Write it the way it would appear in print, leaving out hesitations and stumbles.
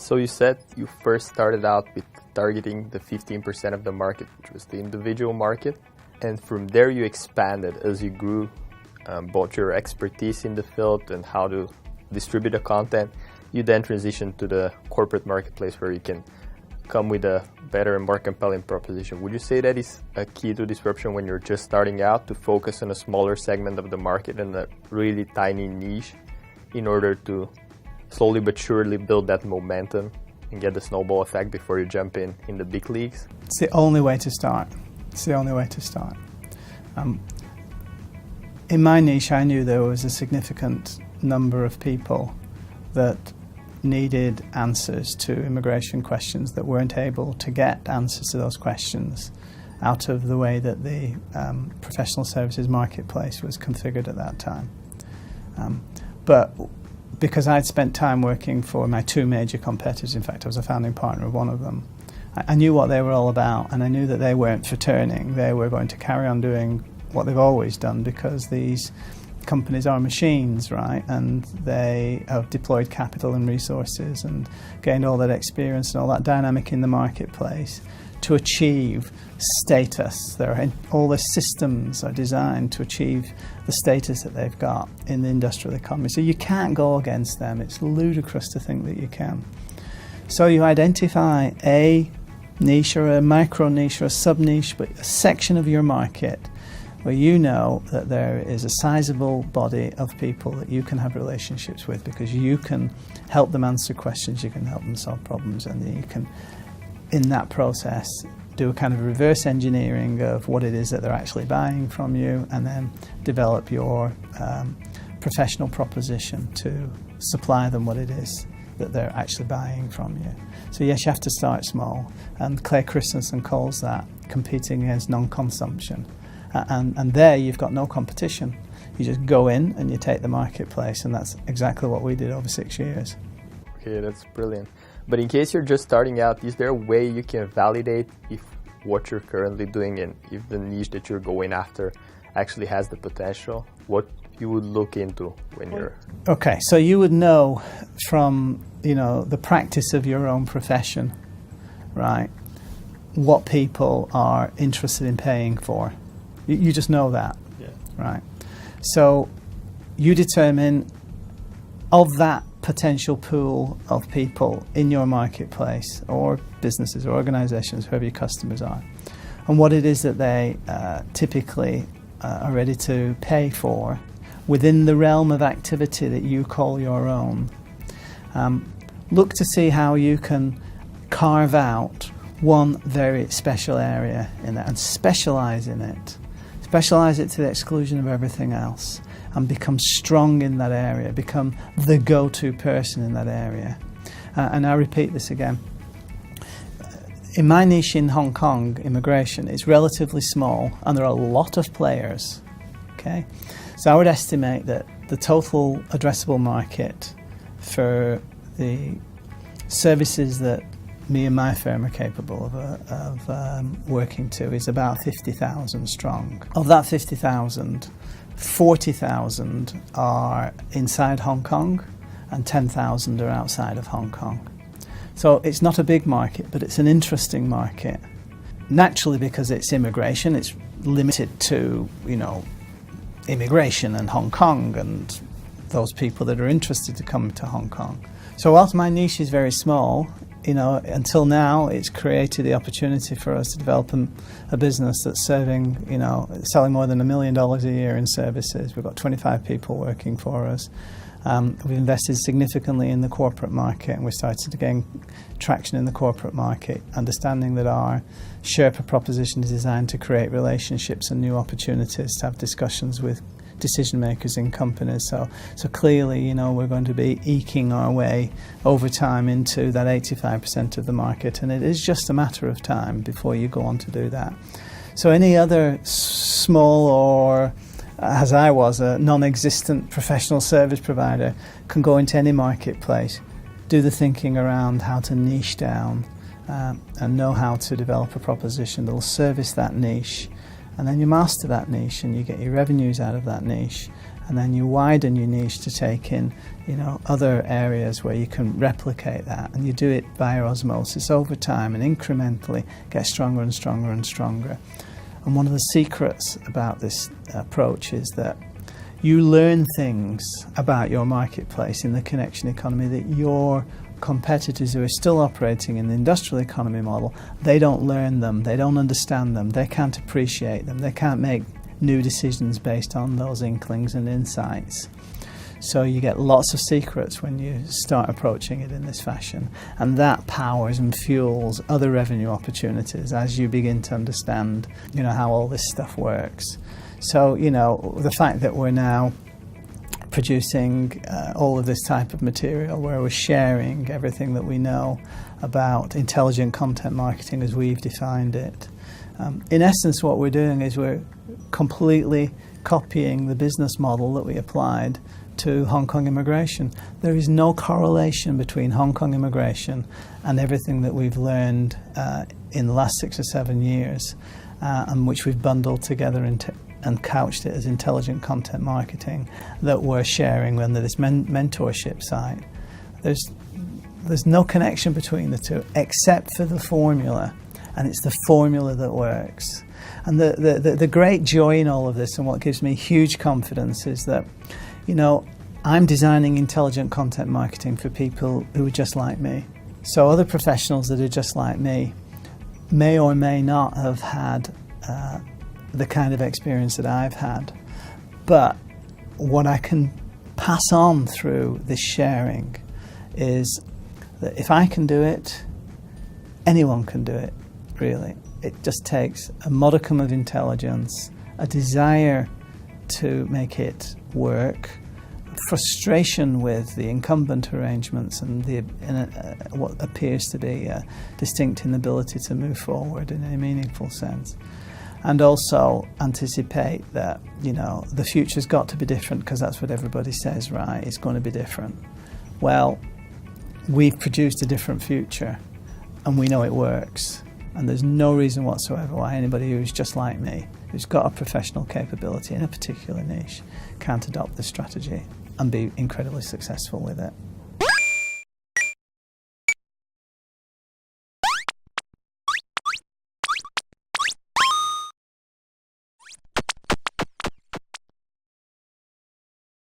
So you said you first started out with targeting the 15% of the market, which was the individual market. And from there you expanded as you grew, both your expertise in the field and how to distribute the content. You then transitioned to the corporate marketplace where you can come with a better and more compelling proposition. Would you say that is a key to disruption when you're just starting out, to focus on a smaller segment of the market and a really tiny niche in order to slowly but surely build that momentum and get the snowball effect before you jump in the big leagues? It's the only way to start. It's the only way to start. In my niche, I knew there was a significant number of people that needed answers to immigration questions that weren't able to get answers to those questions out of the way that the professional services marketplace was configured at that time. But because I'd spent time working for my two major competitors, in fact I was a founding partner of one of them, I knew what they were all about, and I knew that they weren't for turning. They were going to carry on doing what they've always done, because these companies are machines, right? And they have deployed capital and resources and gained all that experience and all that dynamic in the marketplace to achieve status. All the systems are designed to achieve the status that they've got in the industrial economy. So you can't go against them. It's ludicrous to think that you can. So you identify a niche or a micro niche or a sub niche, but a section of your market where you know that there is a sizable body of people that you can have relationships with, because you can help them answer questions, you can help them solve problems, and you can, in that process, do a kind of reverse engineering of what it is that they're actually buying from you, and then develop your professional proposition to supply them what it is that they're actually buying from you. So yes, you have to start small, and Clay Christensen calls that competing against non-consumption. And there you've got no competition. You just go in and you take the marketplace, and that's exactly what we did over 6 years. Okay, that's brilliant. But in case you're just starting out, is there a way you can validate if what you're currently doing and if the niche that you're going after actually has the potential? What you would look into when you're... Okay, so you would know from, the practice of your own profession, right, what people are interested in paying for. You just know that, yeah. Right? So you determine, of that potential pool of people in your marketplace, or businesses or organizations, whoever your customers are, and what it is that they typically are ready to pay for within the realm of activity that you call your own. Look to see how you can carve out one very special area in that and specialize in it. Specialize it to the exclusion of everything else, and become strong in that area, become the go-to person in that area. And I repeat this again. In my niche in Hong Kong, immigration, it's relatively small, and there are a lot of players. Okay, so I would estimate that the total addressable market for the services that me and my firm are capable of working to is about 50,000 strong. Of that 50,000, 40,000 are inside Hong Kong and 10,000 are outside of Hong Kong. So it's not a big market, but it's an interesting market. Naturally, because it's immigration, it's limited to, immigration and Hong Kong and those people that are interested to come to Hong Kong. So whilst my niche is very small, until now, it's created the opportunity for us to develop a business that's selling more than $1 million a year in services. We've got 25 people working for us. We've invested significantly in the corporate market, and we started to gain traction in the corporate market, understanding that our Sherpa proposition is designed to create relationships and new opportunities to have discussions with decision makers in companies. So clearly, we're going to be eking our way over time into that 85% of the market, and it is just a matter of time before you go on to do that. So any other small or, as I was, a non-existent professional service provider can go into any marketplace, do the thinking around how to niche down, and know how to develop a proposition that will service that niche. And then you master that niche and you get your revenues out of that niche, and then you widen your niche to take in, other areas where you can replicate that, and you do it via osmosis over time and incrementally get stronger and stronger and stronger. And one of the secrets about this approach is that you learn things about your marketplace in the connection economy that your competitors who are still operating in the industrial economy model, they don't learn them, they don't understand them, they can't appreciate them, they can't make new decisions based on those inklings and insights. So you get lots of secrets when you start approaching it in this fashion, and that powers and fuels other revenue opportunities as you begin to understand, how all this stuff works. So, the fact that we're now producing all of this type of material where we're sharing everything that we know about intelligent content marketing as we've defined it. In essence, what we're doing is we're completely copying the business model that we applied to Hong Kong immigration. There is no correlation between Hong Kong immigration and everything that we've learned in the last 6 or 7 years, and which we've bundled together and couched it as intelligent content marketing that we're sharing under this mentorship site. There's no connection between the two except for the formula, and it's the formula that works. And the great joy in all of this, and what gives me huge confidence, is that I'm designing intelligent content marketing for people who are just like me. So other professionals that are just like me may or may not have had the kind of experience that I've had. But what I can pass on through this sharing is that if I can do it, anyone can do it, really. It just takes a modicum of intelligence, a desire to make it work, frustration with the incumbent arrangements and what appears to be a distinct inability to move forward in a meaningful sense. And also anticipate that, the future's got to be different because that's what everybody says, right? It's going to be different. Well, we've produced a different future and we know it works. And there's no reason whatsoever why anybody who's just like me, who's got a professional capability in a particular niche, can't adopt this strategy and be incredibly successful with it.